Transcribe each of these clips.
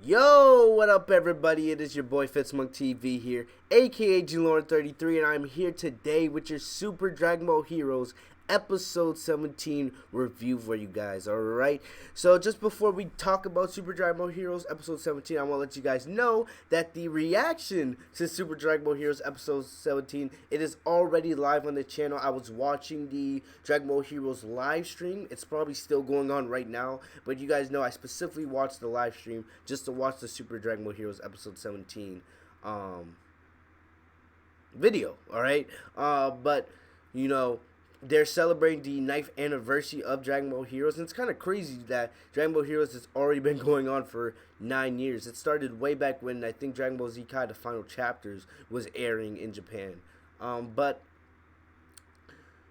Yo, what up everybody? It is your boy Fitzmonk TV here, aka GLauren33, and I'm here today with your Super Dragon Ball Heroes episode 17 review for you guys, alright? So just before we talk about Super Dragon Ball Heroes episode 17, I want to let you guys know that the reaction to Super Dragon Ball Heroes episode 17, it is already live on the channel. I was watching the Dragon Ball Heroes live stream. It's probably still going on right now, but you guys know I specifically watched the live stream just to watch the Super Dragon Ball Heroes episode 17 video, alright? But, you know, they're celebrating the 9th anniversary of Dragon Ball Heroes, and it's kind of crazy that Dragon Ball Heroes has already been going on for 9 years. It started way back when I think Dragon Ball Z Kai, the final chapters, was airing in Japan. But,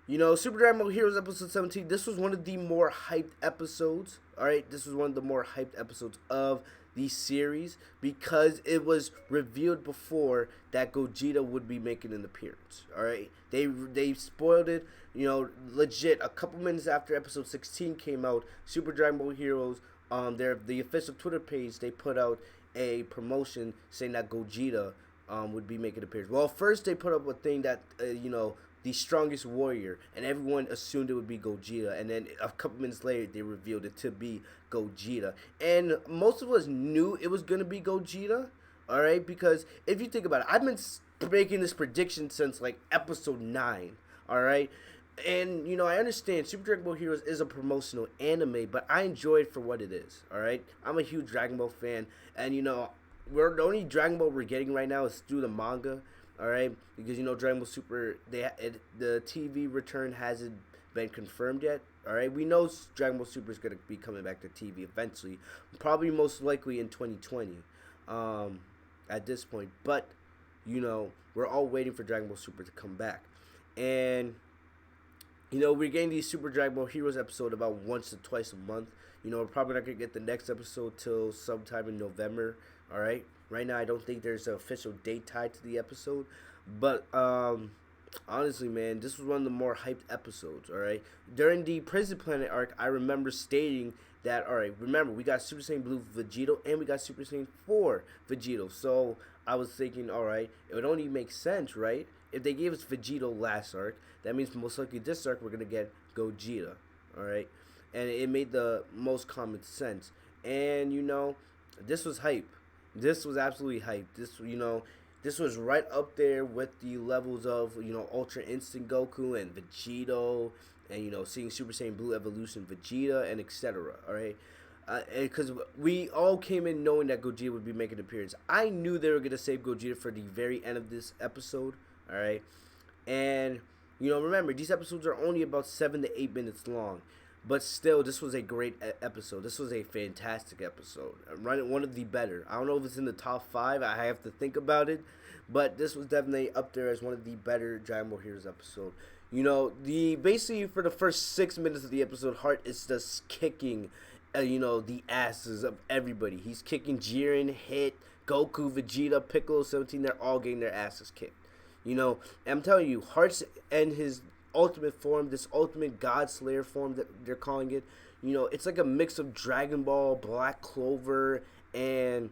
you know, Super Dragon Ball Heroes episode 17, this was one of the more hyped episodes, alright? This was one of the more hyped episodes of the series because it was revealed before that Gogeta would be making an appearance, alright? They spoiled it, you know, legit. A couple minutes after episode 16 came out, Super Dragon Ball Heroes, the official Twitter page, they put out a promotion saying that Gogeta would be making an appearance. Well, first they put up a thing that, you know, the strongest warrior, and everyone assumed it would be Gogeta, and then a couple minutes later they revealed it to be Gogeta, and most of us knew it was going to be Gogeta, alright, because if you think about it, I've been making this prediction since like episode 9, alright, and you know, I understand Super Dragon Ball Heroes is a promotional anime, but I enjoy it for what it is, alright. I'm a huge Dragon Ball fan, and you know, the only Dragon Ball we're getting right now is through the manga, alright, because you know Dragon Ball Super, the TV return hasn't been confirmed yet, alright. We know Dragon Ball Super is going to be coming back to TV eventually, probably most likely in 2020 at this point, but you know, we're all waiting for Dragon Ball Super to come back, and you know, we're getting these Super Dragon Ball Heroes episode about once or twice a month. You know, we're probably not going to get the next episode till sometime in November, alright? Right now, I don't think there's an official date tied to the episode. But, honestly, man, this was one of the more hyped episodes, alright? During the Prison Planet arc, I remember stating that, alright, remember, we got Super Saiyan Blue Vegito and we got Super Saiyan 4 Vegito. So, I was thinking, alright, it would only make sense, right? If they gave us Vegito last arc, that means most likely this arc we're going to get Gogeta, alright? And it made the most common sense. And, you know, this was hype. This was absolutely hype. This, you know, this was right up there with the levels of, you know, Ultra Instinct Goku and Vegito, and, you know, seeing Super Saiyan Blue Evolution Vegeta, and etc., alright? Because we all came in knowing that Gogeta would be making an appearance. I knew they were going to save Gogeta for the very end of this episode, alright? And, you know, remember, these episodes are only about 7 to 8 minutes long. But still, this was a great episode. This was a fantastic episode. One of the better. I don't know if it's in the top 5. I have to think about it. But this was definitely up there as one of the better Dragon Ball Heroes episode. You know, basically for the first 6 minutes of the episode, Heart is just kicking, you know, the asses of everybody. He's kicking Jiren, Hit, Goku, Vegeta, Piccolo, 17. They're all getting their asses kicked. You know, I'm telling you, Hearts and his ultimate form, this ultimate God Slayer form that they're calling it, you know, it's like a mix of Dragon Ball, Black Clover, and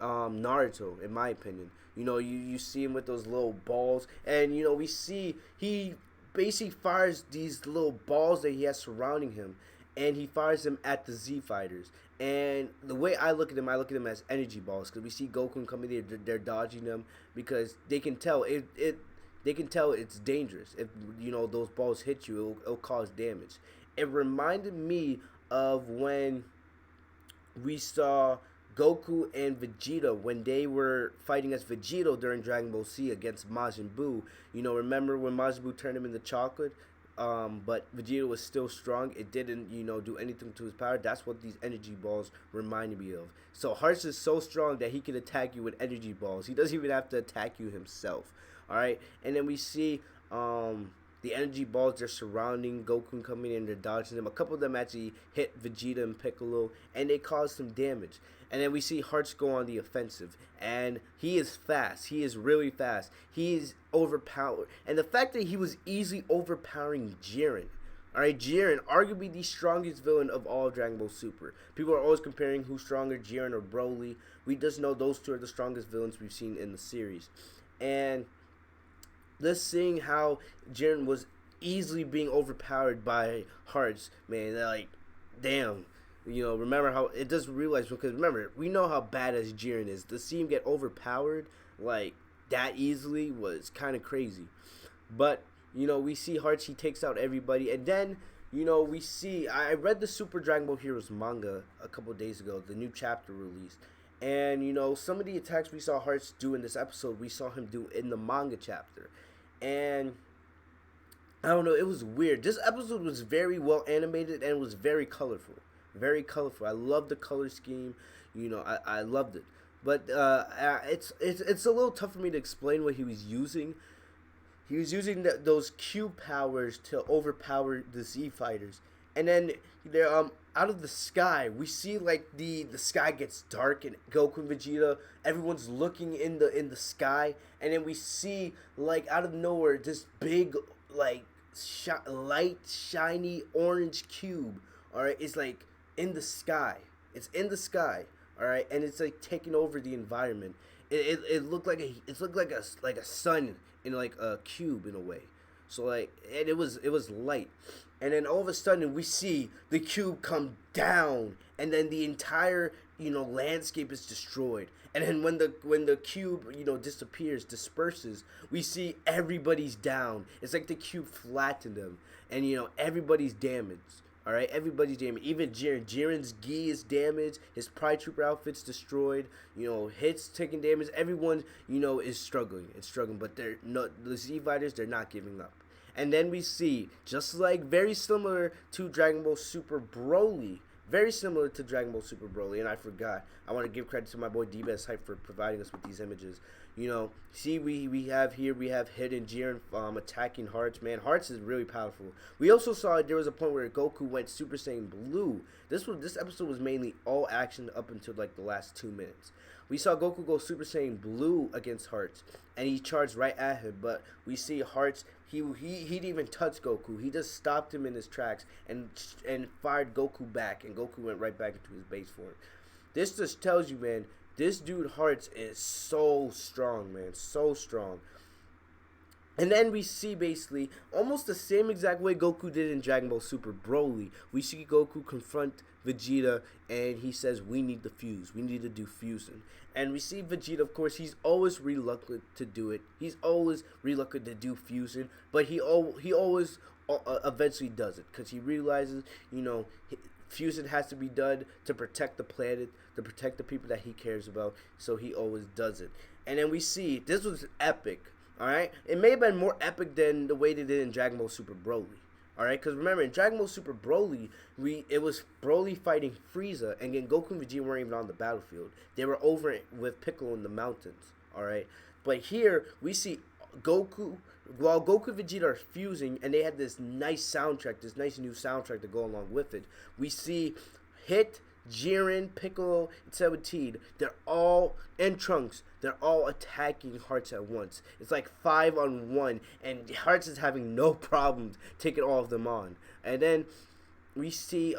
Naruto, in my opinion. You know, you see him with those little balls, and you know, we see he basically fires these little balls that he has surrounding him, and he fires them at the Z Fighters. And the way I look at them as energy balls, because we see Goku coming there, they're dodging them because they can tell they can tell it's dangerous. If, you know, those balls hit you, it'll cause damage. It reminded me of when we saw Goku and Vegeta when they were fighting as Vegito during Dragon Ball Z against Majin Buu. You know, remember when Majin Buu turned him into chocolate? But Vegeta was still strong. It didn't, you know, do anything to his power. That's what these energy balls reminded me of. So Hearts is so strong that he can attack you with energy balls. He doesn't even have to attack you himself. Alright? And then we see the energy balls, they're surrounding Goku coming in, they're dodging them. A couple of them actually hit Vegeta and Piccolo, and they cause some damage. And then we see Hearts go on the offensive, and he is fast. He is really fast. He is overpowered. And the fact that he was easily overpowering Jiren, Alright, Jiren, arguably the strongest villain of all Dragon Ball Super. People are always comparing who's stronger, Jiren or Broly. We just know those two are the strongest villains we've seen in the series. And just seeing how Jiren was easily being overpowered by Hearts, man, they're like, damn. Remember how it does realize, because remember, we know how badass Jiren is. To see him get overpowered like that easily was kind of crazy. But we see Hearts, he takes out everybody, and then we see, I read the Super Dragon Ball Heroes manga a couple days ago, the new chapter released, and some of the attacks we saw Hearts do in this episode, we saw him do in the manga chapter, and I don't know, it was weird. This episode was very well animated and it was very colorful. Very colorful. I love the color scheme. I loved it. But it's a little tough for me to explain what he was using. He was using those Q powers to overpower the Z fighters. And then they're out of the sky, we see like the sky gets dark, and Goku and Vegeta, everyone's looking in the sky, and then we see like out of nowhere this big like light shiny orange cube. All right, it's like in the sky. It's in the sky. All right, and it's like taking over the environment. It looked like a sun in like a cube in a way. So like, and it was light, and then all of a sudden we see the cube come down, and then the entire landscape is destroyed. And then when the cube disperses, we see everybody's down. It's like the cube flattened them, and everybody's damaged. All right, everybody's damaged. Even Jiren. Jiren's gi is damaged. His Pride Trooper outfit's destroyed. Hits taking damage. Everyone, is struggling. It's struggling, but they're not. The Z Fighters, they're not giving up. And then we see, just like very similar to Dragon Ball Super Broly. Very similar to Dragon Ball Super Broly, and I forgot. I want to give credit to my boy D-Best Hype for providing us with these images. See, we have Hidden Jiren attacking Hearts. Man, Hearts is really powerful. We also saw there was a point where Goku went Super Saiyan Blue. This episode was mainly all action up until like the last 2 minutes. We saw Goku go Super Saiyan Blue against Hearts, and he charged right at him. But we see Hearts, he didn't even touch Goku. He just stopped him in his tracks and fired Goku back, and Goku went right back into his base form. This just tells you, man, this dude Hearts is so strong, man, so strong. And then we see basically almost the same exact way Goku did in Dragon Ball Super Broly. We see Goku confront Vegeta, and he says, we need to fuse. We need to do fusion. And we see Vegeta, of course, he's always reluctant to do it. He's always reluctant to do fusion, but he always eventually does it, because he realizes, fusion has to be done to protect the planet, to protect the people that he cares about, so he always does it. And then we see, this was epic. Alright, it may have been more epic than the way they did in Dragon Ball Super Broly. Alright, because remember, in Dragon Ball Super Broly, it was Broly fighting Frieza, and then Goku and Vegeta weren't even on the battlefield. They were over with Piccolo in the mountains. Alright, but here we see Goku, while Goku and Vegeta are fusing, and they had this nice soundtrack, this nice new soundtrack to go along with it. We see Hit, Jiren, Piccolo, and 17, they're all, and Trunks, they're all attacking Hearts at once. It's like 5-on-1, and Hearts is having no problems taking all of them on. And then we see,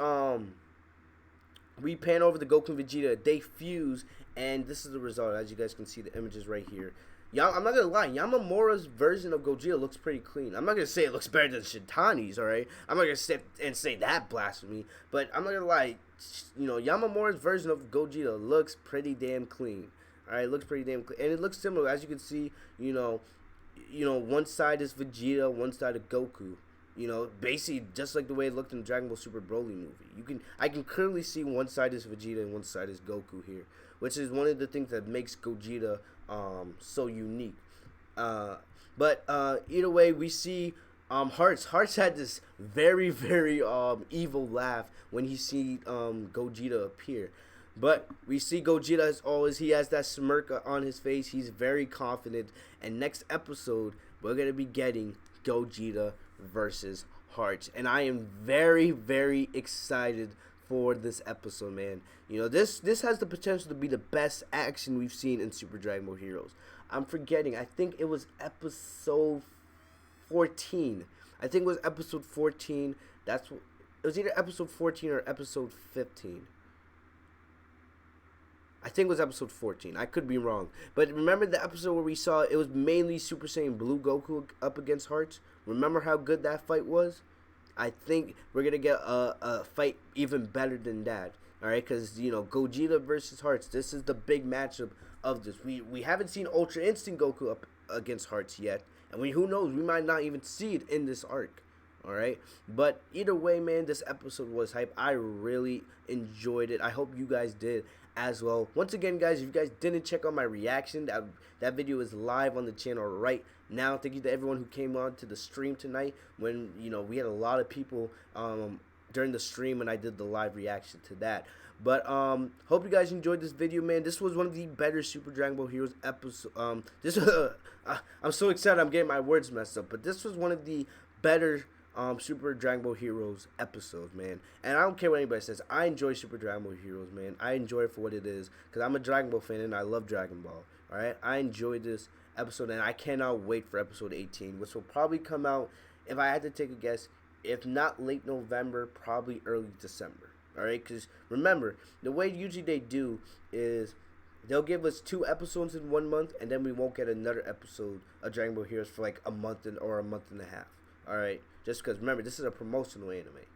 we pan over to Goku and Vegeta, they fuse, and this is the result. As you guys can see the images right here. I'm not gonna lie, Yamamura's version of Gogeta looks pretty clean. I'm not gonna say it looks better than Shintani's, alright? I'm not gonna sit and say that blasphemy, but I'm not gonna lie, Yamamura's version of Gogeta looks pretty damn clean. Alright, looks pretty damn clean. And it looks similar, as you can see, one side is Vegeta, one side is Goku. Basically just like the way it looked in the Dragon Ball Super Broly movie. I can clearly see one side is Vegeta and one side is Goku here, which is one of the things that makes Gogeta so unique. But either way, we see Hearts. Hearts had this very, very evil laugh when he see Gogeta appear. But we see Gogeta, as always, he has that smirk on his face. He's very confident. And next episode, we're going to be getting Gogeta versus Hearts. And I am very, very excited for this episode, man. This has the potential to be the best action we've seen in Super Dragon Ball Heroes. I'm forgetting. I think it was episode 14. That's it was either episode 14 or episode 15. I think it was episode 14. I could be wrong. But remember the episode where we saw it was mainly Super Saiyan Blue Goku up against Hearts? Remember how good that fight was? I think we're going to get a fight even better than that. All right, because, you know, Gogeta versus Hearts. This is the big matchup of this. We haven't seen Ultra Instinct Goku up against Hearts yet. And who knows, we might not even see it in this arc. All right, but either way, man, this episode was hype. I really enjoyed it. I hope you guys did as well. Once again, guys, if you guys didn't check out my reaction, that video is live on the channel right now. Thank you to everyone who came on to the stream tonight. When, you know, we had a lot of people during the stream, and I did the live reaction to that. But hope you guys enjoyed this video, man. This was one of the better Super Dragon Ball Heroes episodes. I'm so excited. I'm getting my words messed up, but this was one of the better Super Dragon Ball Heroes episodes, man. And I don't care what anybody says. I enjoy Super Dragon Ball Heroes, man. I enjoy it for what it is, because I'm a Dragon Ball fan and I love Dragon Ball. All right, I enjoyed this episode, and I cannot wait for episode 18, which will probably come out, if I had to take a guess, if not late November, probably early December. All right, because remember, the way usually they do is they'll give us 2 episodes in 1 month, and then we won't get another episode of Dragon Ball Heroes for like a month or a month and a half. All right, just because remember, this is a promotional anime.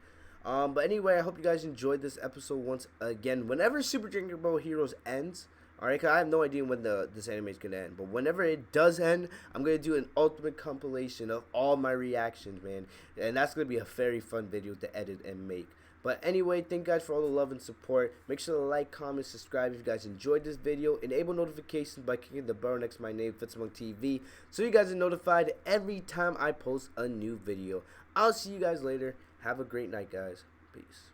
But anyway, I hope you guys enjoyed this episode once again. Whenever Super Dragon Ball Heroes ends, all right, because I have no idea when this anime is gonna end, but whenever it does end, I'm gonna do an ultimate compilation of all my reactions, man, and that's gonna be a very fun video to edit and make. But anyway, thank you guys for all the love and support. Make sure to like, comment, subscribe if you guys enjoyed this video. Enable notifications by clicking the bell next to my name, Fitzmonk TV, so you guys are notified every time I post a new video. I'll see you guys later. Have a great night, guys. Peace.